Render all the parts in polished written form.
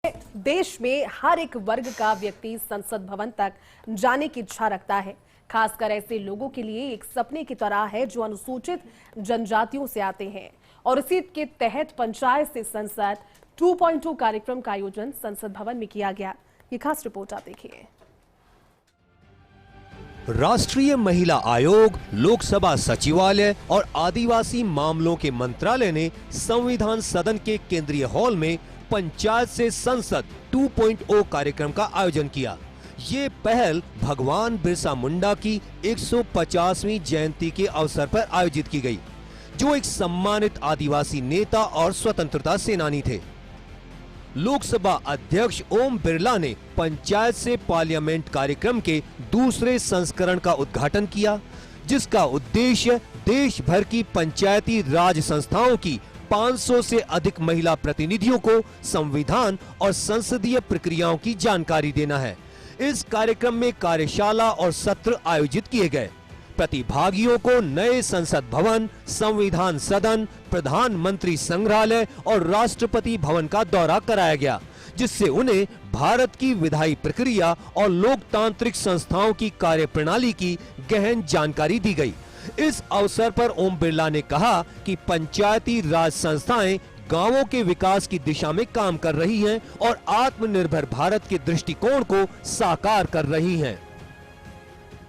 देश में हर एक वर्ग का व्यक्ति संसद भवन तक जाने की इच्छा रखता है। खासकर ऐसे लोगों के लिए एक सपने की तरह है जो अनुसूचित जनजातियों से आते हैं और इसी के तहत पंचायत से संसद 2.2 कार्यक्रम का आयोजन संसद भवन में किया गया। ये खास रिपोर्ट आप देखिए। राष्ट्रीय महिला आयोग, लोकसभा सचिवालय और आदिवासी मामलों के मंत्रालय ने संविधान सदन के केंद्रीय हॉल में पंचायत से संसद 2.0 कार्यक्रम का आयोजन किया। ये पहल भगवान बिरसा मुंडा की 150वीं जयंती के अवसर पर आयोजित की गई, जो एक सम्मानित आदिवासी नेता और स्वतंत्रता सेनानी थे। लोकसभा अध्यक्ष ओम बिरला ने पंचायत से पार्लियामेंट कार्यक्रम के दूसरे संस्करण का उद्घाटन किया, जिसका उद्देश्य देश भर की पंचायती राज संस्थाओं की 500 से अधिक महिला प्रतिनिधियों को संविधान और संसदीय प्रक्रियाओं की जानकारी देना है। इस कार्यक्रम में कार्यशाला और सत्र आयोजित किए गए। प्रतिभागियों को नए संसद भवन, संविधान सदन, प्रधानमंत्री संग्रहालय और राष्ट्रपति भवन का दौरा कराया गया, जिससे उन्हें भारत की विधायी प्रक्रिया और लोकतांत्रिक संस्थाओं की कार्यप्रणाली की गहन जानकारी दी गई। इस अवसर पर ओम बिरला ने कहा कि पंचायती राज संस्थाएं गांवों के विकास की दिशा में काम कर रही हैं और आत्मनिर्भर भारत के दृष्टिकोण को साकार कर रही हैं।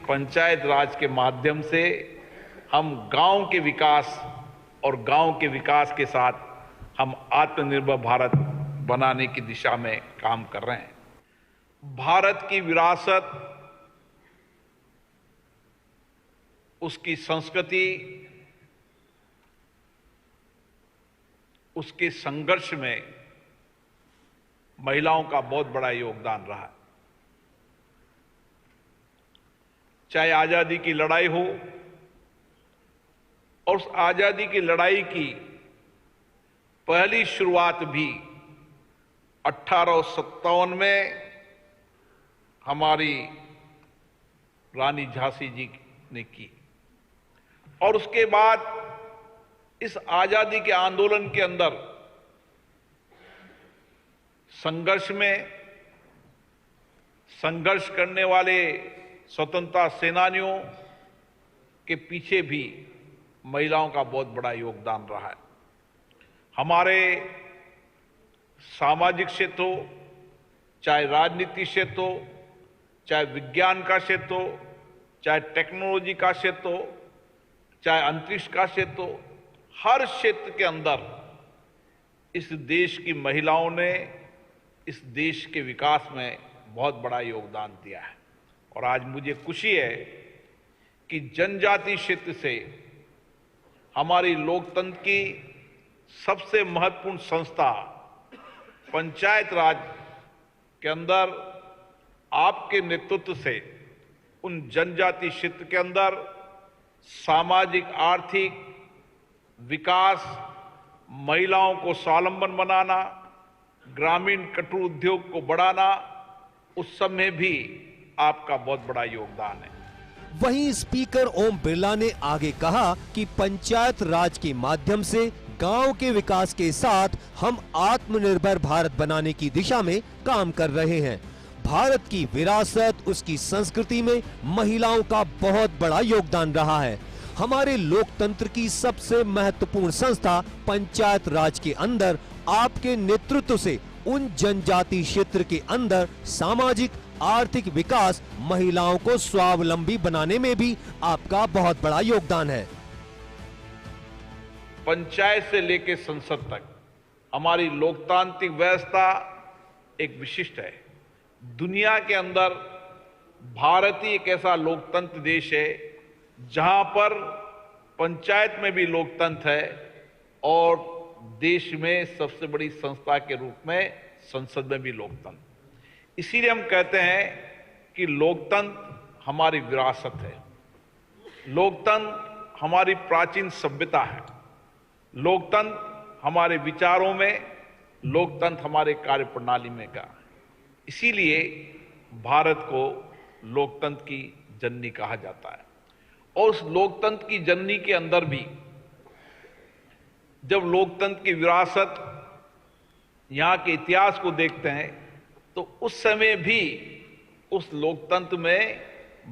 पंचायत राज के माध्यम से हम गांव के विकास और गांव के विकास के साथ हम आत्मनिर्भर भारत बनाने की दिशा में काम कर रहे हैं। भारत की विरासत, उसकी संस्कृति, उसके संघर्ष में महिलाओं का बहुत बड़ा योगदान रहा है। चाहे आजादी की लड़ाई हो, और उस आजादी की लड़ाई की पहली शुरुआत भी 1857 में हमारी रानी झांसी जी ने की, और उसके बाद इस आजादी के आंदोलन के अंदर संघर्ष करने वाले स्वतंत्रता सेनानियों के पीछे भी महिलाओं का बहुत बड़ा योगदान रहा है। हमारे सामाजिक क्षेत्र हो, चाहे राजनीति क्षेत्र हो, चाहे विज्ञान का क्षेत्र हो, चाहे टेक्नोलॉजी का क्षेत्र हो, चाहे अंतरिक्ष का क्षेत्र हो, हर क्षेत्र के अंदर इस देश की महिलाओं ने इस देश के विकास में बहुत बड़ा योगदान दिया है। और आज मुझे खुशी है कि जनजाति क्षेत्र से हमारी लोकतंत्र की सबसे महत्वपूर्ण संस्था पंचायत राज के अंदर आपके नेतृत्व से उन जनजाति क्षेत्र के अंदर सामाजिक आर्थिक विकास, महिलाओं को स्वावलंबन बनाना, ग्रामीण कुटीर उद्योग को बढ़ाना, उस सब में भी आपका बहुत बड़ा योगदान है। वहीं स्पीकर ओम बिरला ने आगे कहा कि पंचायत राज के माध्यम से गांव के विकास के साथ हम आत्मनिर्भर भारत बनाने की दिशा में काम कर रहे हैं। भारत की विरासत, उसकी संस्कृति में महिलाओं का बहुत बड़ा योगदान रहा है। हमारे लोकतंत्र की सबसे महत्वपूर्ण संस्था पंचायत राज के अंदर आपके नेतृत्व से उन जनजाति क्षेत्र के अंदर सामाजिक आर्थिक विकास, महिलाओं को स्वावलंबी बनाने में भी आपका बहुत बड़ा योगदान है। पंचायत से लेकर संसद तक हमारी लोकतांत्रिक व्यवस्था एक विशिष्ट है। दुनिया के अंदर भारत ही एक ऐसा लोकतंत्र देश है जहां पर पंचायत में भी लोकतंत्र है और देश में सबसे बड़ी संस्था के रूप में संसद में भी लोकतंत्र। इसीलिए हम कहते हैं कि लोकतंत्र हमारी विरासत है, लोकतंत्र हमारी प्राचीन सभ्यता है, लोकतंत्र हमारे विचारों में, लोकतंत्र हमारे कार्यप्रणाली में का। इसीलिए भारत को लोकतंत्र की जननी कहा जाता है। और उस लोकतंत्र की जननी के अंदर भी जब लोकतंत्र की विरासत यहाँ के इतिहास को देखते हैं तो उस समय भी उस लोकतंत्र में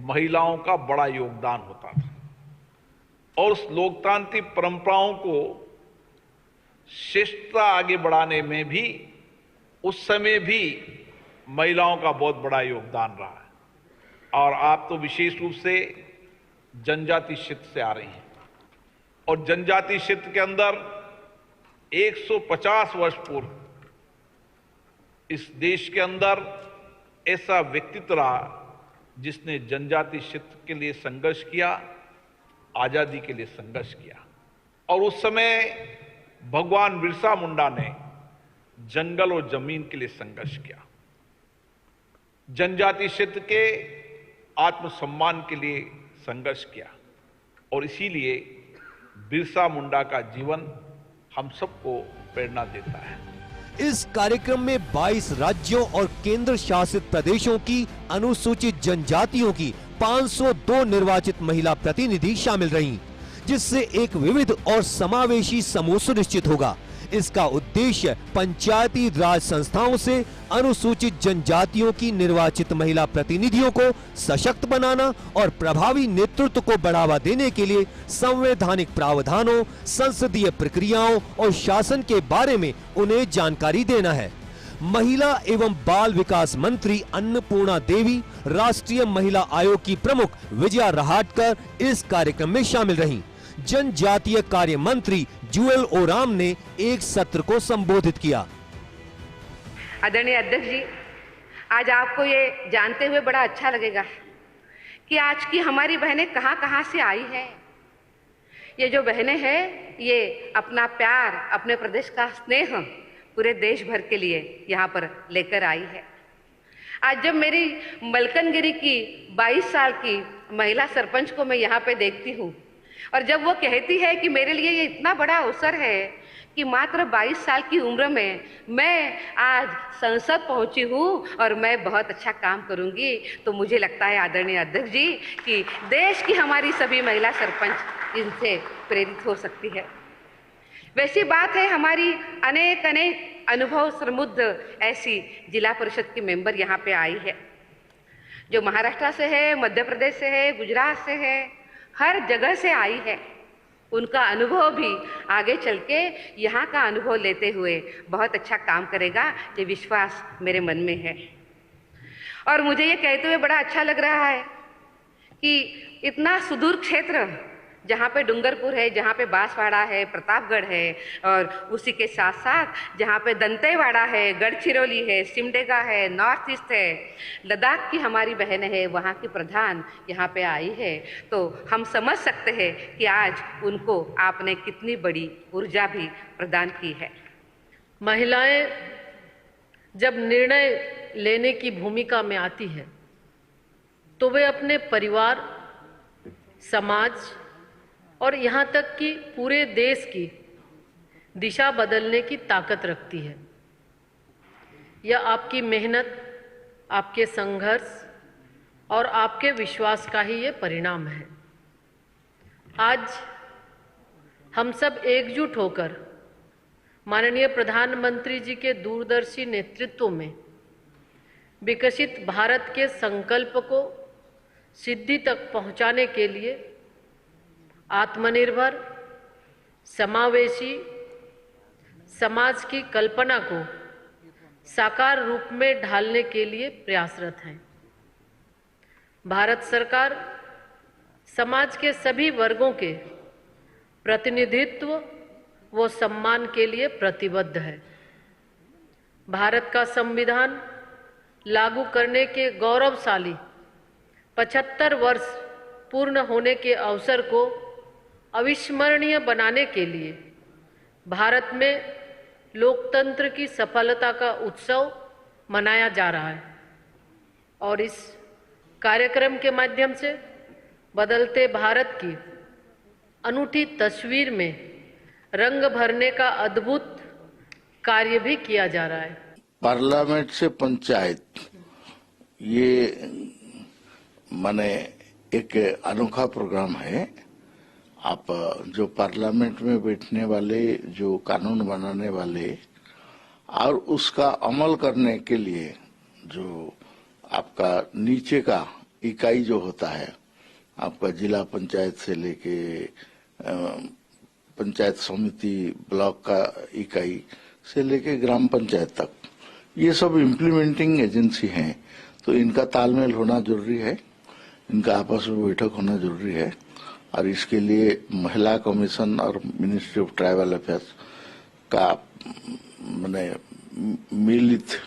महिलाओं का बड़ा योगदान होता था और उस लोकतांत्रिक परंपराओं को श्रेष्ठता आगे बढ़ाने में भी उस समय भी महिलाओं का बहुत बड़ा योगदान रहा है। और आप तो विशेष रूप से जनजाति क्षेत्र से आ रही हैं और जनजाति क्षेत्र के अंदर 150 वर्ष पूर्व इस देश के अंदर ऐसा व्यक्तित्व रहा जिसने जनजाति क्षेत्र के लिए संघर्ष किया, आजादी के लिए संघर्ष किया। और उस समय भगवान बिरसा मुंडा ने जंगल और जमीन के लिए संघर्ष किया, जनजाति क्षेत्र के आत्मसम्मान के लिए संघर्ष किया और इसीलिए बिरसा मुंडा का जीवन हम सबको प्रेरणा देता है। इस कार्यक्रम में 22 राज्यों और केंद्र शासित प्रदेशों की अनुसूचित जनजातियों की 502 निर्वाचित महिला प्रतिनिधि शामिल रहीं, जिससे एक विविध और समावेशी समूह सुनिश्चित होगा। इसका उद्देश्य पंचायती राज संस्थाओं से अनुसूचित जनजातियों की निर्वाचित महिला प्रतिनिधियों को सशक्त बनाना और प्रभावी नेतृत्व को बढ़ावा देने के लिए संवैधानिक प्रावधानों, संसदीय प्रक्रियाओं और शासन के बारे में उन्हें जानकारी देना है। महिला एवं बाल विकास मंत्री अन्नपूर्णा देवी, राष्ट्रीय महिला आयोग की प्रमुख विजया रहाटकर इस कार्यक्रम में शामिल रहीं। जनजातीय कार्य मंत्री जुएल ओराम ने एक सत्र को संबोधित किया। आदरणीय अध्यक्ष जी, आज आपको ये जानते हुए बड़ा अच्छा लगेगा कि आज की हमारी बहनें कहां से आई हैं। ये जो बहनें हैं ये अपना प्यार, अपने प्रदेश का स्नेह पूरे देश भर के लिए यहाँ पर लेकर आई है। आज जब मेरी मलकनगिरी की 22 साल की महिला सरपंच को मैं यहाँ पे देखती हूँ और जब वो कहती है कि मेरे लिए ये इतना बड़ा अवसर है कि मात्र 22 साल की उम्र में मैं आज संसद पहुंची हूँ और मैं बहुत अच्छा काम करूंगी, तो मुझे लगता है आदरणीय अध्यक्ष जी कि देश की हमारी सभी महिला सरपंच इनसे प्रेरित हो सकती है। वैसी बात है, हमारी अनेक अनुभव समृद्ध ऐसी जिला परिषद की मेंबर यहाँ पे आई है जो महाराष्ट्र से है, मध्य प्रदेश से है, गुजरात से है, हर जगह से आई है। उनका अनुभव भी आगे चल के यहाँ का अनुभव लेते हुए बहुत अच्छा काम करेगा, ये विश्वास मेरे मन में है। और मुझे ये कहते हुए बड़ा अच्छा लग रहा है कि इतना सुदूर क्षेत्र जहाँ पे डूंगरपुर है, जहाँ पे बांसवाड़ा है, प्रतापगढ़ है और उसी के साथ साथ जहाँ पे दंतेवाड़ा है, गढ़चिरौली है, सिमडेगा है, नॉर्थ ईस्ट है, लद्दाख की हमारी बहन है, वहाँ की प्रधान यहाँ पे आई है, तो हम समझ सकते हैं कि आज उनको आपने कितनी बड़ी ऊर्जा भी प्रदान की है। महिलाएं जब निर्णय लेने की भूमिका में आती है तो वे अपने परिवार, समाज और यहाँ तक कि पूरे देश की दिशा बदलने की ताकत रखती है। यह आपकी मेहनत, आपके संघर्ष और आपके विश्वास का ही ये परिणाम है। आज हम सब एकजुट होकर माननीय प्रधानमंत्री जी के दूरदर्शी नेतृत्व में विकसित भारत के संकल्प को सिद्धि तक पहुंचाने के लिए आत्मनिर्भर, समावेशी समाज की कल्पना को साकार रूप में ढालने के लिए प्रयासरत हैं। भारत सरकार समाज के सभी वर्गों के प्रतिनिधित्व व सम्मान के लिए प्रतिबद्ध है। भारत का संविधान लागू करने के गौरवशाली 75 वर्ष पूर्ण होने के अवसर को अविस्मरणीय बनाने के लिए भारत में लोकतंत्र की सफलता का उत्सव मनाया जा रहा है और इस कार्यक्रम के माध्यम से बदलते भारत की अनूठी तस्वीर में रंग भरने का अद्भुत कार्य भी किया जा रहा है। पार्लियामेंट से पंचायत, ये माने एक अनोखा प्रोग्राम है। आप जो पार्लियामेंट में बैठने वाले, जो कानून बनाने वाले और उसका अमल करने के लिए जो आपका नीचे का इकाई जो होता है, आपका जिला पंचायत से लेके पंचायत समिति, ब्लॉक का इकाई से लेके ग्राम पंचायत तक, ये सब इम्प्लीमेंटिंग एजेंसी हैं, तो इनका तालमेल होना जरूरी है, इनका आपस में बैठक होना जरूरी है। और इसके लिए महिला कमीशन और मिनिस्ट्री ऑफ ट्राइबल अफेयर्स का माने मिलित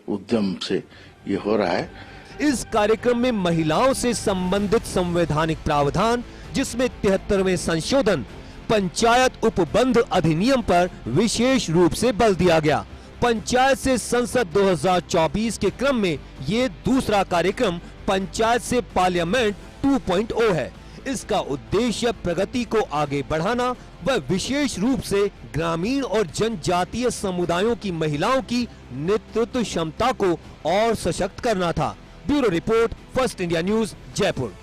उद्यम से ये हो रहा है। इस कार्यक्रम में महिलाओं से संबंधित संवैधानिक प्रावधान, जिसमें 73वें संशोधन पंचायत उपबंध अधिनियम पर विशेष रूप से बल दिया गया। पंचायत से संसद 2024 के क्रम में ये दूसरा कार्यक्रम पंचायत से पार्लियामेंट 2.0 है। इसका उद्देश्य प्रगति को आगे बढ़ाना व विशेष रूप से ग्रामीण और जनजातीय समुदायों की महिलाओं की नेतृत्व क्षमता को और सशक्त करना था। Bureau report, first India news, Jaipur.